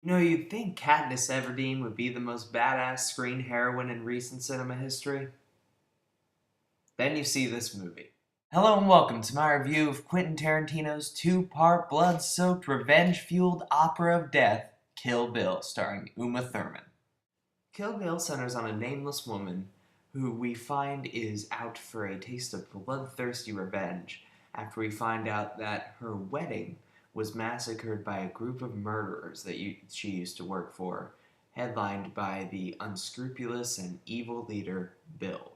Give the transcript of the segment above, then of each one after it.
You'd think Katniss Everdeen would be the most badass screen heroine in recent cinema history. Then you see this movie. Hello and welcome to my review of Quentin Tarantino's two-part blood-soaked, revenge-fueled opera of death, Kill Bill, starring Uma Thurman. Kill Bill centers on a nameless woman who we find is out for a taste of bloodthirsty revenge after we find out that her wedding was massacred by a group of murderers that she used to work for, headlined by the unscrupulous and evil leader Bill.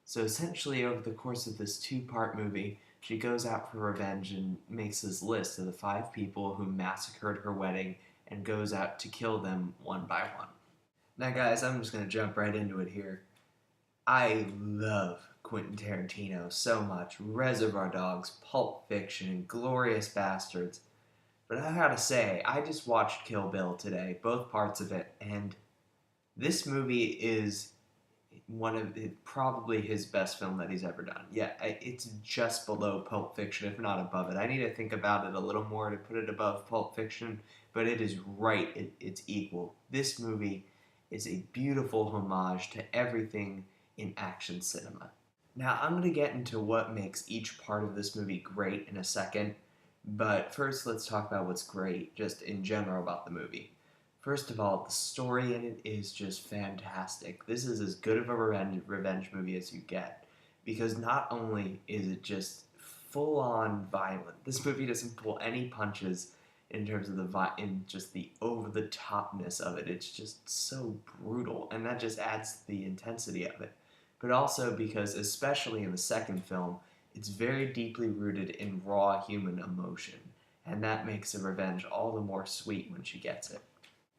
So essentially, over the course of this two-part movie, she goes out for revenge and makes this list of the 5 people who massacred her wedding and goes out to kill them one by one. Now, guys, I'm just going to jump right into it here. I love Quentin Tarantino so much. Reservoir Dogs, Pulp Fiction, Glorious Bastards. But I gotta say, I just watched Kill Bill today, both parts of it, and this movie is probably his best film that he's ever done. Yeah, it's just below Pulp Fiction, if not above it. I need to think about it a little more to put it above Pulp Fiction, but it is right. It's equal. This movie is a beautiful homage to everything in action cinema. Now, I'm going to get into what makes each part of this movie great in a second, but first let's talk about what's great just in general about the movie. First of all, the story in it is just fantastic. This is as good of a revenge movie as you get, because not only is it just full-on violent, this movie doesn't pull any punches in terms of in just the over-the-topness of it. It's just so brutal, and that just adds to the intensity of it. But also because, especially in the second film, it's very deeply rooted in raw human emotion, and that makes the revenge all the more sweet when she gets it.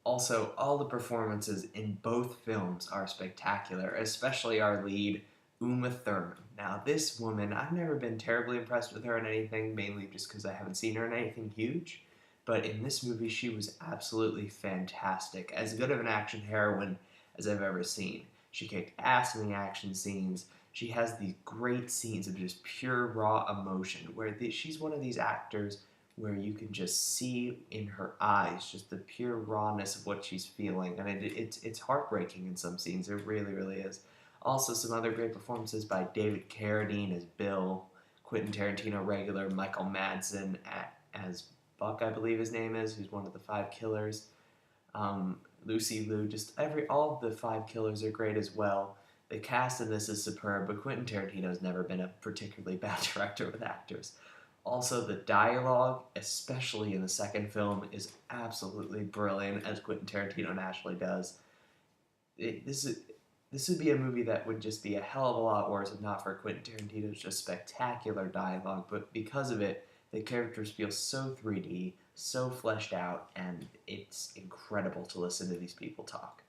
Also, all the performances in both films are spectacular, especially our lead, Uma Thurman. Now, this woman, I've never been terribly impressed with her in anything, mainly just because I haven't seen her in anything huge, but in this movie, she was absolutely fantastic. As good of an action heroine as I've ever seen. She kicked ass in the action scenes. She has these great scenes of just pure raw emotion, where she's one of these actors where you can just see in her eyes just the pure rawness of what she's feeling, and it's heartbreaking in some scenes. It really, really is. Also, some other great performances by David Carradine as Bill, Quentin Tarantino regular Michael Madsen as Buck, I believe his name is, who's one of the 5 killers. Lucy Liu, just all of the 5 killers are great as well. The cast in this is superb, but Quentin Tarantino's never been a particularly bad director with actors. Also, the dialogue, especially in the second film, is absolutely brilliant, as Quentin Tarantino naturally does. This would be a movie that would just be a hell of a lot worse if not for Quentin Tarantino's just spectacular dialogue, but because of it, the characters feel so 3D, so fleshed out, and it's incredible to listen to these people talk.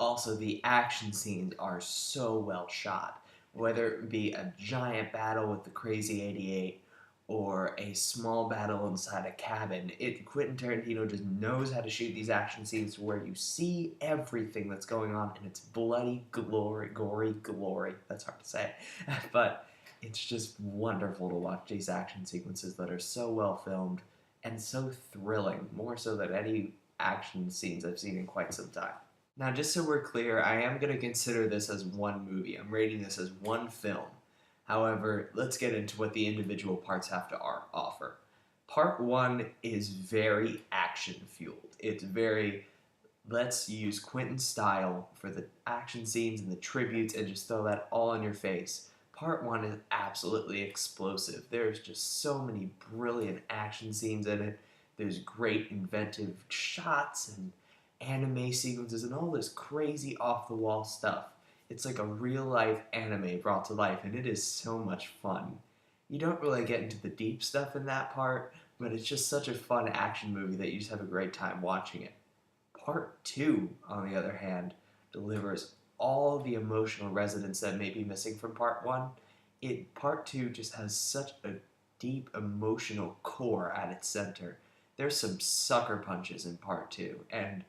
Also, the action scenes are so well shot, whether it be a giant battle with the Crazy 88 or a small battle inside a cabin. Quentin Tarantino just knows how to shoot these action scenes where you see everything that's going on, and it's bloody glory, gory glory. That's hard to say, but it's just wonderful to watch these action sequences that are so well filmed and so thrilling, more so than any action scenes I've seen in quite some time. Now, just so we're clear, I am going to consider this as one movie. I'm rating this as one film. However, let's get into what the individual parts have to offer. Part 1 is very action-fueled. It's very, let's use Quentin's style for the action scenes and the tributes and just throw that all in your face. Part 1 is absolutely explosive. There's just so many brilliant action scenes in it. There's great inventive shots and anime sequences and all this crazy off-the-wall stuff. It's like a real-life anime brought to life, and it is so much fun. You don't really get into the deep stuff in that part, but it's just such a fun action movie that you just have a great time watching it. Part 2, on the other hand, delivers all the emotional resonance that may be missing from Part 1. Part 2 just has such a deep emotional core at its center. There's some sucker punches in Part 2, and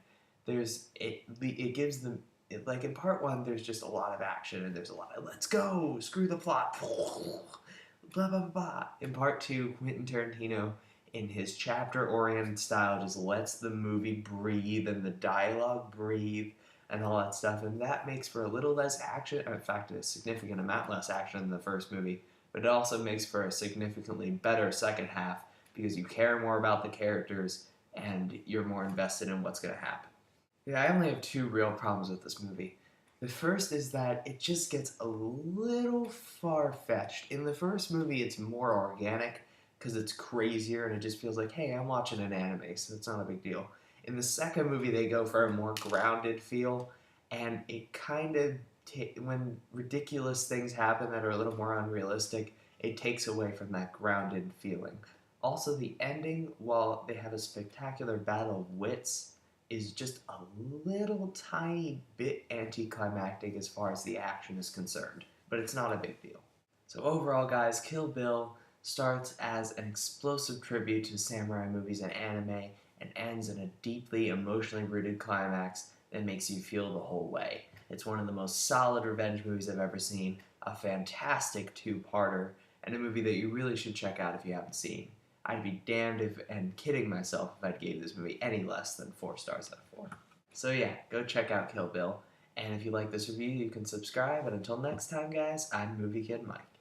it gives them, like in Part 1, there's just a lot of action, and there's a lot of, let's go, screw the plot, blah, blah, blah, blah. In Part 2, Quentin Tarantino in his chapter-oriented style, just lets the movie breathe and the dialogue breathe and all that stuff, and that makes for a little less action. In fact, a significant amount less action than the first movie, but it also makes for a significantly better second half because you care more about the characters and you're more invested in what's going to happen. Yeah, I only have two real problems with this movie. The first is that it just gets a little far fetched. In the first movie, it's more organic because it's crazier and it just feels like, hey, I'm watching an anime, so it's not a big deal. In the second movie, they go for a more grounded feel, and it kind of, when ridiculous things happen that are a little more unrealistic, it takes away from that grounded feeling. Also, the ending, while they have a spectacular battle of wits, is just a little tiny bit anticlimactic as far as the action is concerned, but it's not a big deal. So overall, guys, Kill Bill starts as an explosive tribute to samurai movies and anime and ends in a deeply emotionally rooted climax that makes you feel the whole way. It's one of the most solid revenge movies I've ever seen, a fantastic two-parter, and a movie that you really should check out if you haven't seen. I'd be damned if, and kidding myself if I'd gave this movie any less than 4 stars out of 4. So yeah, go check out Kill Bill, and if you like this review, you can subscribe, and until next time, guys, I'm Movie Kid Mike.